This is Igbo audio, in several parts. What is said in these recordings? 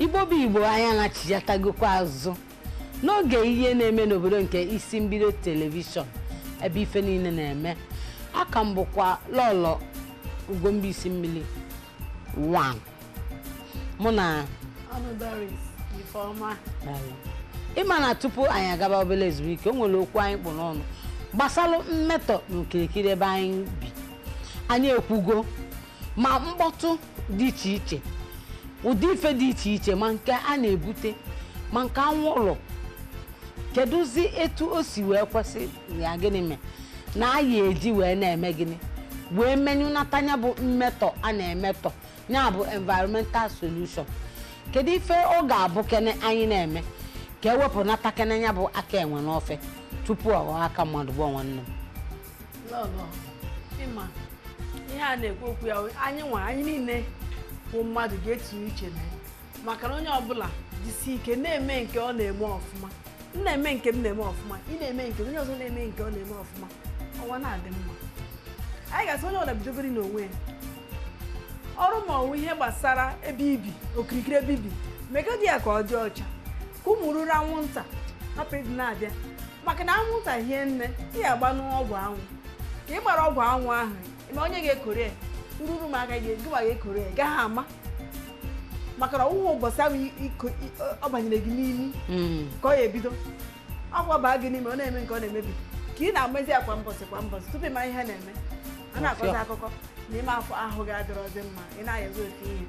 Igbo bụ Igbo anya na-achịjatagokwa azụ n'oge ihe na-eme n'obodo nke isi mbido telivishọn ebe ife niile na-eme. Aka m bụkwa Lolo Ugombeisi Mmili 1 mụ na ịma na tupu anyị agaba obere ezumike o nwere okwu anyị kpụ n'ọnụ gbasara mmetọ n'okirikiri ebe anyị bi. Anyị ekwugo ma mkpọtụ dị iche iche, ụdị ife dị iche iche, ma nke a na-ebute ma nke anwụrụ. Kedụzi etu o si wee kwesị ya gịnị mee na anyị eji wee na-eme gịnị wee menyụnata ya bụ mmetọ a na-emetọ ya bụ environmental solution. Kedu ife ọ ga-abụ kene anyị na-eme ka ewepụnata kene ya bụ aka enwe n'ofe tupu ọ aka mmadụ bụ nwanne m. Lolo, ịma ihe a na-ekwu okwu ya anyị niile bụ mmadụ ga-etinye uche na ya maka na onye ọbụla jisi ike na-eme nke ọ na-eme ọfụma. M na-eme nke m na-eme ọfụma, ị na-eme nke onye ọzọ na-eme nke ọ na-eme ọfụma, ọwa na-adị mma. Anyị ga-asị onye ọbụla bidogori n'onwe ya ọrụ ma ọwụ ihe gbasara ebe ibi okirikiri ebe ibi megodi ya ka ọ dị ọcha ka ụmụ ruru anwụnta hapụ ịdị na-abịa maka na anwụnta hie nne ị ga-agba n'ọgwụ anwụ ka ị gbara ọgwụ anwụ ahụ ime onye ga-ekore ya ururu ma aka gịgba ga-ekore ya gaghị ama maka na ọwụwa ụbọchị ahụ ọ banyere gị n'imi ka ọ ya ebido ọgwụ baa gị n'ime ọ na-eme nke ọ na-emebi ka ị na-amezi ya kwa mbọsị tupu ị mara ihe na-eme. A na-akọta akụkọ n'ime afọ ahụ ga-adịrọzi mma ị na-ayazi ofe ihe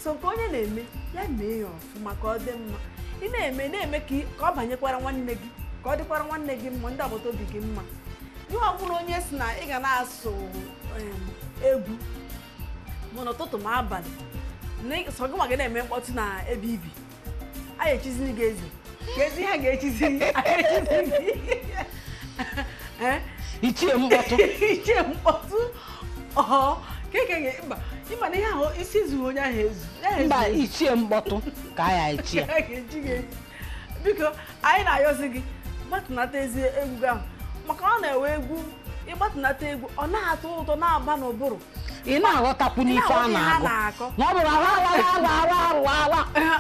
so nke onye na-eme ya mee ya ọfụma ka ọ dị mma. Ị na-eme ka ọ banyekwara nwanne gị ka ọ dịkwara nwanne gị mma, ndị agbata obi gị mma. Ihe ọ bụla onye si na ị ga na-asụ egwu ma n'ụtụtụ ma abalị sọ gị nwa gị na-eme mkpọtụ na ebe ibi a ga-echiziri gị ezi ka ezi ha ga-echiziri Ichie mkpọtụ ịma na ihe ahụ isi zuru onye ahụ ezu mba ichie mkpọtụ ka a ya echie. Biko anyị na-ayọzi gị gbatụnata ezi egwu ahụ maka ọ na-ewe egwu ịgbatụnata egwu ọ na-atọ ụtọ na-aba n'ụbụrụ ị na-aghọtakwu n'ife a na-agụ na ọ bụrụ awa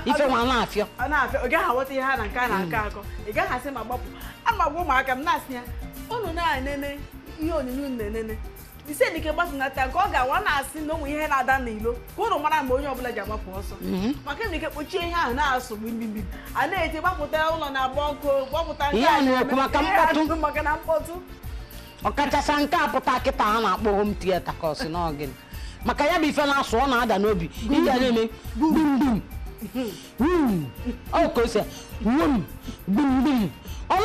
ife nwa na-afịọ ọ gaghị aghọta ihe ha na nke a na-akọ akọ ị gaghị asị ma gbapụ a ma gwa ụmụaka m na-asị ya unu na-enene ihe onyonyo na-enene ise dike gbatụnata nke ọ ga-awa na-asị na ụmụ ihe na-ada n'ilo ka ụnụ mara mgbe onye ọbụla ji agbapụ ọsọ maka na ike kpochie ihe ahụ na-asụ mgbimgbim a na-eti gbapụta ụlọ na-agba ọkụ gbapụta ihe a na-ekwu maka na mkpọtụ ọkachasị nke a pụta kịta a na-akpọ home theater ka ọ sị n'ọgịnị maka ya bụ ife na-asụ ọ na-ada n'obi ị ga na-eme gbum ọ ka o si gbum ọ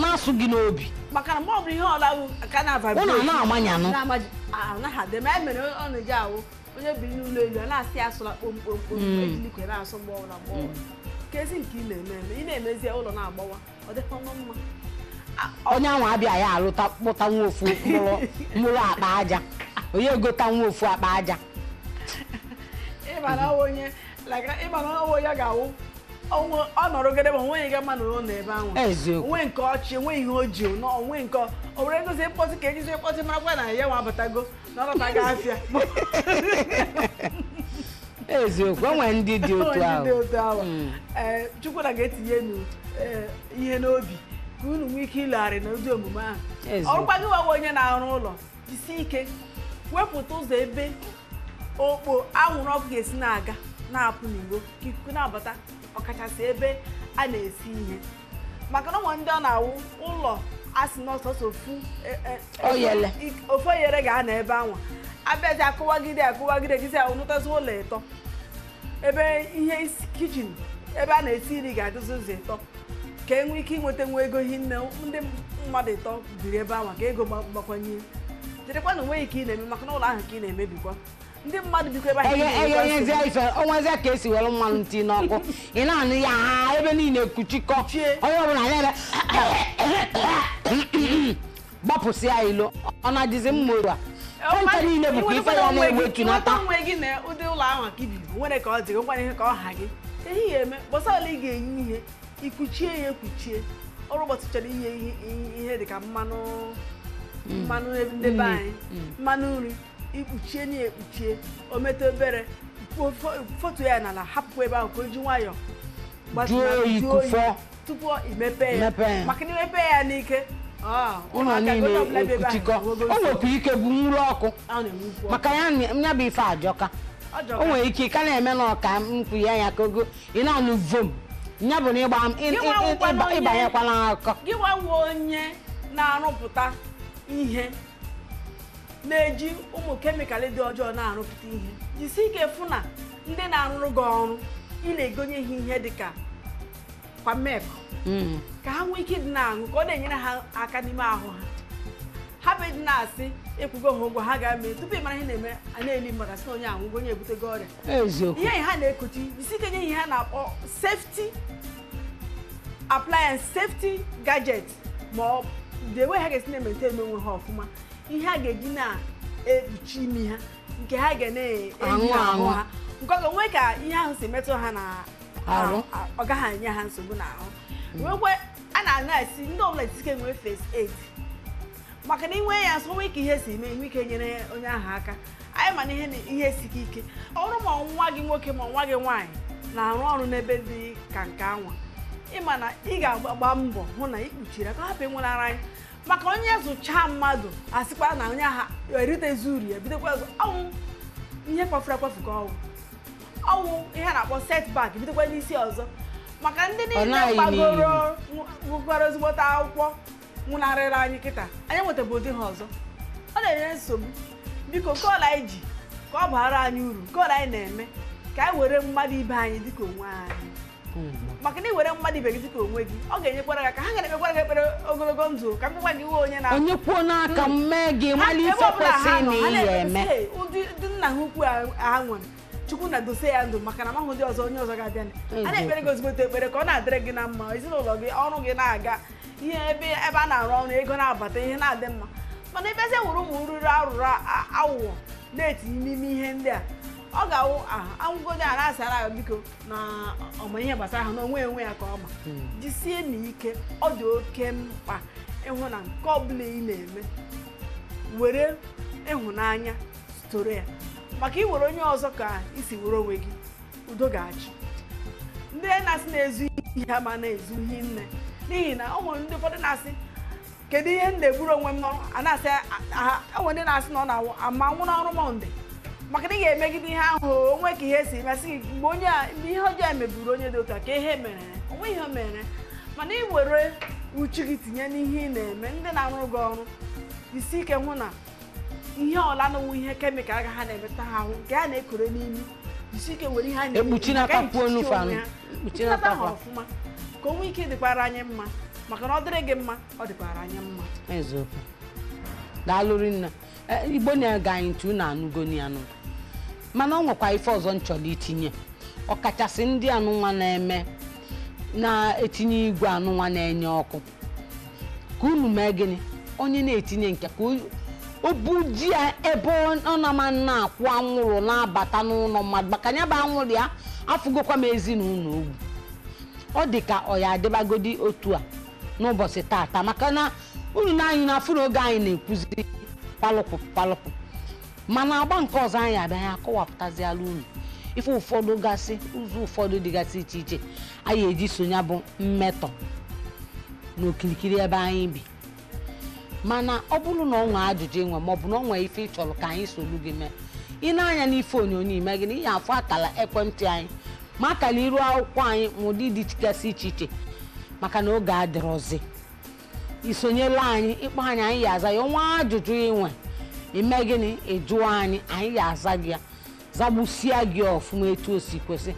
na-asụ gị n'obi maka na ma ọ bụ ihe ọla ka na-aba ụnụ na-amanyanụ na-ahade ma e mere ọ na-eji ahụ onye biri n'ụlọ elu a na-asị ya asụla kpomkpomkpom ejilikwe na-asụ mgbe ọbụla mgbe ọbụla kezi nke ị na-emezi ụlọ na-agbawa ọ dịkwa mma. Onye ahụ abịa ya alụta kpụta nwa ofu mụrụ akpa aja onye egota nwa ofu akpa aja ịma na onye ya ga-awụ ọ nọrọ gede ma onwe ga mma na ụlọ n'ebe ahụ onwe nke ọchị onwe ihe o ji onwe nke o were ngozi mkpọtụ ka ejizi mkpọtụ marakwa na ya nwa abatago na ọlọtago afịa eziokwu enwe ndị dị otu ahụ Chukwu na ga-etinye ihe n'obi ka unu nwee ike ịlegharị na ụdị omume ahụ. Ọrụkwa gị nwawa onye na-arụ ụlọ jisi ike wepụta ụzọ ebe okpo anwụrụ ọkụ ga-esi na-aga na-apụ n'iro ka ikuku na-abata ọkachasị ebe a na-esi ihe maka na ụmụ ndị ọ na-awụ ụlọ asị n'ọsọsọ ofu oyere ga-anọ ebe anwa abịazi akụwagide gịzi ụnụtazi ụlọ ịtọ ebe ihe kichin ebe a na-esi nri ga-adịzi ụzọ ịtọ ka enwee ike inweta nwa ego hinne ndị mmadụ ịtọ biri ebe ahụ ka ego gbakwanye dịrịkwa na onweghị ike ị na-eme maka na ụlọ ahụ ka ị na-emebikwa ndị mmadụ bikwa ebe ahụ onwezi ka esi were mmanụ nti n'ọkụ ị na-anụ ya ha ebe niile kuchikọ onye ọbụla na-eme gbapụsịa ilo ọ na-adịzi mma oru a nta niile bụkwa ife ya na-egbetunata nwe gị na ụdị ụlọ ahụ ka ibibi nwere ka ọ dị nwekwana ihe ka ọ ha gị ehi ya eme gbasa ole ị ga-enye ihe ikuchie ya ekwuchie ọrụ ụbọchị chọrọ ihe dị ka mmanụ ndị be anyị mmanụ nri ikpuchie na ekpuchie o mete obere foto ya n'ala hapụkwa ebe ahụ ka o ji nwayọọ Jụọ ikuku tupu imepe ya maka na imepe ya n'ike ụlọ niile ekutikọ o nwekwa ike bụ nru ọkụ maka ya bụ ife ajọka o nwere ike ka na-eme na ọka mkpu ya ka ogo ị na-anụ vom ya bụ na ịbanyekwana akọ gị nwanwe onye na-arụpụta ihe na-eji ụmụ kemịkalụ dị ọjọọ na-arụpụta ihe jisi ike fụ na ndị na-arụrụ gị ọrụ ị na-egonye ha ihe dịka kwameko ka ha nwee ike dị na-aṅụ ka ọ na-enyere ha aka n'ime ahụ ha bụ dị na-asị ịkwụgo ha ụgwọ ha ga-eme tupu ị mara ihe na-eme a na-eli maka sị na onye ahụ onye ebutego ọrịa ihe ha na-ekochi jisi ike nye ihe ha na-akpọ safety appliance safety gadget ma ọ dị enwe ha ga-esi na-emete onwe ha ọfụma ihe a ga-eji na-ekpuchi imi ha nke ha ga na-eyi ahụ ha nke ọ ga-enwe ka ihe ahụ si metụ ha na ọ gaghị enye ha nsogbu n'ahụ nwekwe a na-ana-esi ndị ọbụla ike nwee first aid maka na inwe ya nso nwee ike ihe si eme inwe ike nyere onye ahụ aka anyị ma na ihe sike ike ọrụ ma nwa gị nwoke ma nwa gị nwaanyị na-arụ ọrụ n'ebe dị ka nke anwa ịma na ị ga-agba mbọ hụ na ikpuchiri aka hapụ enwere ara anyị maka onye zụcha mmadụ asịkwa na onye ahụ eritezi uru ya bidokwa ọzọ ọnwụ ihe kwafuru akwafu ka ọnwụ ihe a na-akpọ setback bidokwa n'isi ọzọ maka ndị niile gbagoro ezigbote akwụkwọ nwụnarịrị anyị kịta anyị nwetabụ ụdị ha ọzọ ọ na-enye nsogbu biko koola anyị ji ka ọ bara anyị uru koola anyị na-eme ka anyị were mmadụ ibe anyị dịka onwe anyị maka na iwere mmadụ ibe gị dịka onwe gị ọ ga-enyekwara ka ha ga-ekpekwara gị ekpere ogologo ndụ ka mkpekwa gị onye na onye kwuo n'aka mmee gị mali ife kwesịrị na ihe eme ụdị nna ha ukwu ha nwere chukwu na-dose ya ndụ maka na mahụ ndị ọzọ onye ọzọ ga-abịa a na-ekpere gị ozigbote ekpere ka ọ na-adịrị gị na mma ezinụlọ gị ọrụ gị na-aga ihe ebe a na-arụ ọrụ ego na-abata ihe na-adị mma mana ebezie were ụmụ nruru arụrụ awụwọ na-etinye n'ime ihe ndị a ọ ga-awụ anwụgodi a na-asị ara biko na ọma ihe gbasara ha na onwe enwe ya ka ọma jisie na ike ọ dị oke mkpa ịhụ na nke ọbụla ị na-eme were ịhụnanya soro ya maka iwere onye ọzọ ka isi were onwe gị udo ga-achị ndị na-asị na-ezu ihe ma na-ezu ihe nne n'ihi na ọ nwere ndị ụfọdụ na-asị kedu ihe m na-egburu onwe m n'ọrụ a na-asị enwe ndị na-asị na ọ na-awụ ama nwụ n'ọrụ mọnde maka na ị ga-emegide ihe ahụ onwe ka ihe si mesị gị mgbe ihe ọjọọ emeburu onye dị ụka ka ihe mere onwe ihe o mere mana ị were uchu gị tinye n'ihe ị na-eme ndị na-arụ gị ọrụ isi ike hụ na ihe ọla n'onwe ihe kemịkal ha na-emeta ha ahụ nke ha na-ekore n'imi isi ike were ihe ha ekpuchinata ha ọfụma ka onwe ike dịkwara anyị mma maka na ọ dịrị gị mma ọ dịkwara anyị mma eziokwu daalụrị nna igbo na-ege anyị ntụ na anụgoni anụ mana ọ nwekwa ife ọzọ nchọrọ itinye ọkachasị ndị anụnwa na-eme na-etinye igwe anụnwa na-enye ọkụ ka unu mee gịnị onye na-etinye nke ka o bu ji ya ebe ọ na-ama na-akwụ anwụrụ na-abata n'ụlọ mmadụ maka ya bụ anwụrụ ya afụgokwa m ezinụlọ ogwu ọ dị ka ọ ya adịbagodi otu a n'ụbọchị tata maka na unu na anyị na-afụ n'oge anyị na-ekwuzi palụpụ mana agba nke ọzọ anyị abịaghị akọwapụtaziala unu ife ụfọdụ gasị ụzọ ụfọdụ dịgasị iche iche anyị eji sonye bụ mmetọ n'okirikiri ebe anyị bi mana ọ bụrụ na ọ nwee ajụjụ enwe maọbụ na ọ nwee ife ị chọrọ ka anyị solu gị mee ị na-anya n'ife onyonyo ime gị na ihe afọ akala ekwentị anyị ma akala iru akwụkwọ anyị ụdị dịgasị iche iche maka na oge adịrọzi isonyela anyị ịkpọ anyị ya aza ya ọnwa ajụjụ inwe ime gịnị ịjụọ anyị ya aza gị ya zagbusia gị ọfụma etu o si kwesị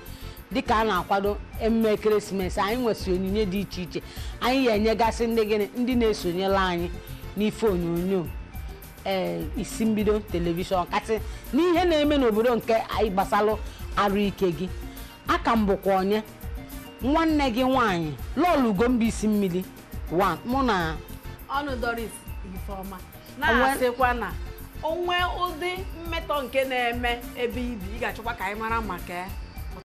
dịka a na-akwado emume ekeresimesi anyị nwesị onyinye dị iche iche anyị ya enyegasị ndị na-esonyela anyị n'ife onyonyo isi mbido telivishọn kasị n'ihe na-eme n'obodo nke anyị gbasalụ arụ ike gị aka m bụkwa onye nwanne gị nwaanyị lọọlụ Ugomba isi mmiri mụ na ọnụ Doris Ifeoma na-asịkwa na onwe ụdị mmetọ nke na-eme ebe ibi ị ga-achọkwa ka anyị mara maka ya